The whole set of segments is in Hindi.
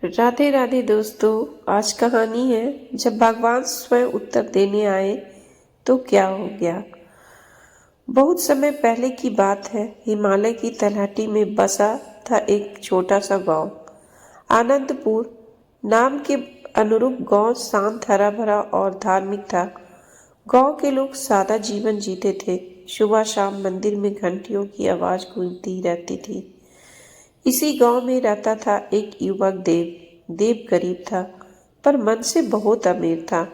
राधे राधे दोस्तों। आज कहानी है जब भगवान स्वयं उत्तर देने आए तो क्या हो गया। बहुत समय पहले की बात है। हिमालय की तलहटी में बसा था एक छोटा सा गांव। आनंदपुर नाम के अनुरूप गांव शांत, हरा भरा और धार्मिक था। गांव के लोग सादा जीवन जीते थे। सुबह शाम मंदिर में घंटियों की आवाज गूंजती रहती थी। इसी गांव में रहता था एक युवक देव। देव गरीब था पर मन से बहुत अमीर था।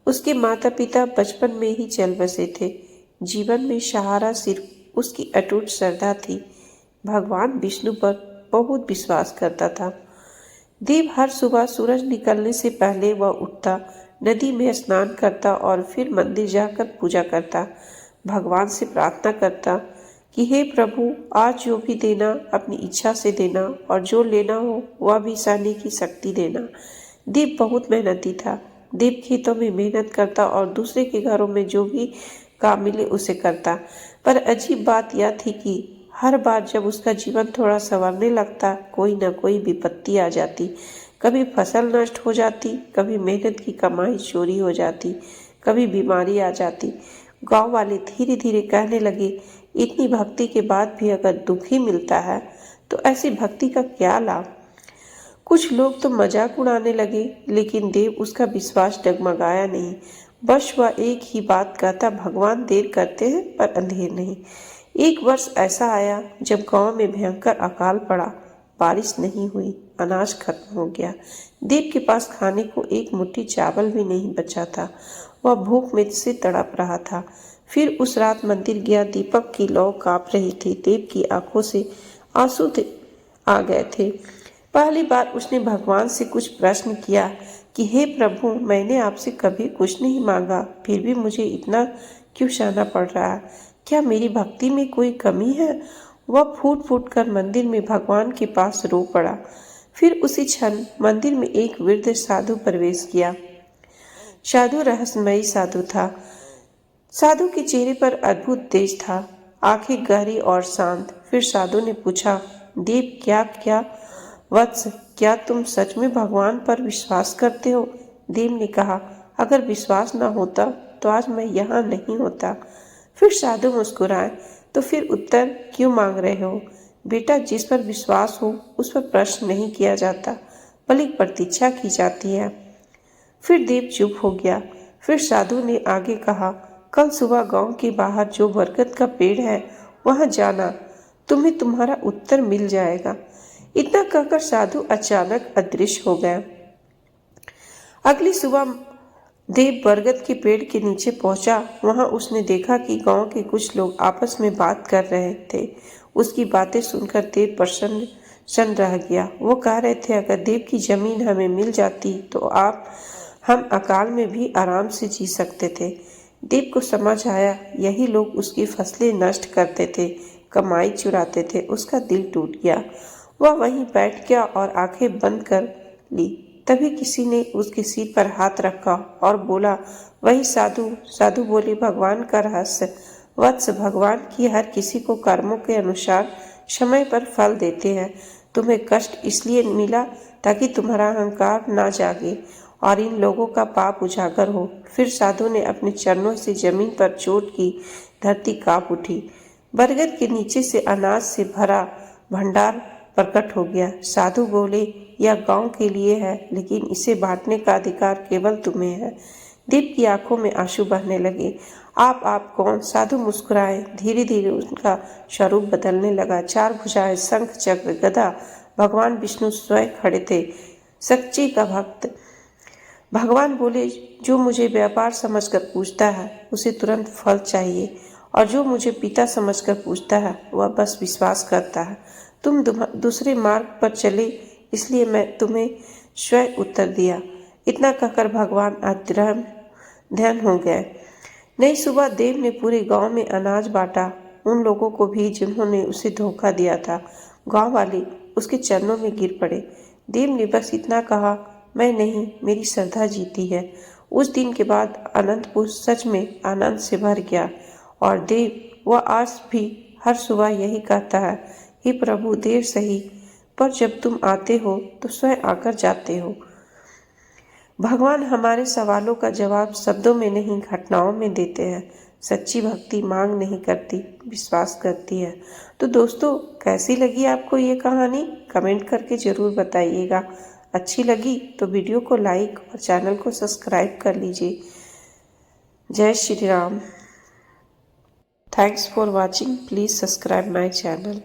उसके माता पिता बचपन में ही चल बसे थे। जीवन में सहारा सिर्फ उसकी अटूट श्रद्धा थी। भगवान विष्णु पर बहुत विश्वास करता था। देव हर सुबह सूरज निकलने से पहले वह उठता, नदी में स्नान करता और फिर मंदिर जाकर पूजा करता। भगवान से प्रार्थना करता कि हे प्रभु, आज जो भी देना अपनी इच्छा से देना और जो लेना हो वह भी सहने की शक्ति देना। देव बहुत मेहनती था। देव खेतों में मेहनत करता और दूसरे के घरों में जो भी काम मिले उसे करता। पर अजीब बात यह थी कि हर बार जब उसका जीवन थोड़ा संवरने लगता, कोई न कोई विपत्ति आ जाती। कभी फसल नष्ट हो जाती, कभी मेहनत की कमाई चोरी हो जाती, कभी बीमारी आ जाती। गांव वाले धीरे धीरे कहने लगे, इतनी भक्ति के बाद भी अगर दुख ही मिलता है तो ऐसी भक्ति का क्या लाभ। कुछ लोग तो मजाक उड़ाने लगे, लेकिन देव उसका विश्वास डगमगाया नहीं। बस वह एक ही बात कहता, भगवान देर करते हैं पर अंधेर नहीं। एक वर्ष ऐसा आया जब गांव में भयंकर अकाल पड़ा। बारिश नहीं हुई, अनाज खत्म हो गया। देव के पास खाने को एक मुट्ठी चावल भी नहीं बचा था। वह भूख में से तड़प रहा था। फिर उस रात मंदिर गया। दीपक की लौ कांप रही थी। देव की आंखों से आंसू आ गए थे। पहली बार उसने भगवान से कुछ प्रश्न किया कि हे प्रभु, मैंने आपसे कभी कुछ नहीं मांगा, फिर भी मुझे इतना क्यों सहना पड़ रहा है? क्या मेरी भक्ति में कोई कमी है? वह फूट फूट कर मंदिर में भगवान के पास रो पड़ा। फिर उसी क्षण मंदिर में एक वृद्ध साधु प्रवेश किया। साधु रहस्यमयी साधु था। साधु के चेहरे पर अद्भुत तेज था, आंखें गहरी और शांत। फिर साधु ने पूछा, देव, क्या वत्स, क्या तुम सच में भगवान पर विश्वास करते हो? देव ने कहा, अगर विश्वास न होता तो आज मैं यहाँ नहीं होता। फिर साधु मुस्कुराए, तो फिर उत्तर क्यों मांग रहे हो? बेटा, जिस पर विश्वास हो उस पर प्रश्न नहीं किया जाता, बल्कि प्रतीक्षा की जाती है। फिर देव चुप हो गया। फिर साधु ने आगे कहा, कल सुबह गांव के बाहर जो बरगद का पेड़ है वहां जाना, तुम्हें तुम्हारा उत्तर मिल जाएगा। इतना कहकर साधु अचानक अदृश्य हो गया। अगली सुबह देव बरगद के पेड़ के नीचे पहुंचा। वहां उसने देखा कि गांव के कुछ लोग आपस में बात कर रहे थे। उसकी बातें सुनकर देव प्रसन्न रह गया। वो कह रहे थे, अगर देव की जमीन हमें मिल जाती तो हम अकाल में भी आराम से जी सकते थे। देव को समझ आया, यही लोग उसकी फसलें नष्ट करते थे, कमाई चुराते थे। उसका दिल टूट गया। वह वहीं बैठ गया और आंखें बंद कर ली। तभी किसी ने उसके सिर पर हाथ रखा और बोला, वही साधु। साधु बोले, भगवान का रहस्य वत्स, भगवान की हर किसी को कर्मों के अनुसार समय पर फल देते हैं। तुम्हें कष्ट इसलिए मिला ताकि तुम्हारा अहंकार ना जागे और इन लोगों का पाप उजागर हो। फिर साधु ने अपने चरणों से जमीन पर चोट की। धरती कांप उठी। बरगद के नीचे से अनाज से भरा भंडार प्रकट हो गया। साधु बोले, यह गांव के लिए है, लेकिन इसे बांटने का अधिकार केवल तुम्हें है। देव की आंखों में आंसू बहने लगे। आप कौन? साधु मुस्कुराए। धीरे धीरे उनका स्वरूप बदलने लगा। चार भुजाएं, शंख चक्र गदा। भगवान विष्णु स्वयं खड़े थे। सच्चे का भक्त। भगवान बोले, जो मुझे व्यापार समझकर पूछता है उसे तुरंत फल चाहिए, और जो मुझे पिता समझकर पूछता है वह बस विश्वास करता है। तुम दूसरे मार्ग पर चले, इसलिए मैं तुम्हें स्वयं उत्तर दिया। इतना कहकर भगवान ध्यान हो गए। नई सुबह देव ने पूरे गांव में अनाज बांटा, उन लोगों को भी जिन्होंने उसे धोखा दिया था। गांव वाले उसके चरणों में गिर पड़े। देव ने बस इतना कहा, मैं नहीं, मेरी श्रद्धा जीती है। उस दिन के बाद अनंतपुर सच में आनंद से भर गया। और देव, वह आज भी हर सुबह यही कहता है, हे प्रभु, देर सही पर जब तुम आते हो तो स्वयं आकर जाते हो। भगवान हमारे सवालों का जवाब शब्दों में नहीं, घटनाओं में देते हैं। सच्ची भक्ति मांग नहीं करती, विश्वास करती है। तो दोस्तों, कैसी लगी आपको ये कहानी? कमेंट करके ज़रूर बताइएगा। अच्छी लगी तो वीडियो को लाइक और चैनल को सब्सक्राइब कर लीजिए। जय Shri Ram. Thanks for watching. Please subscribe my channel.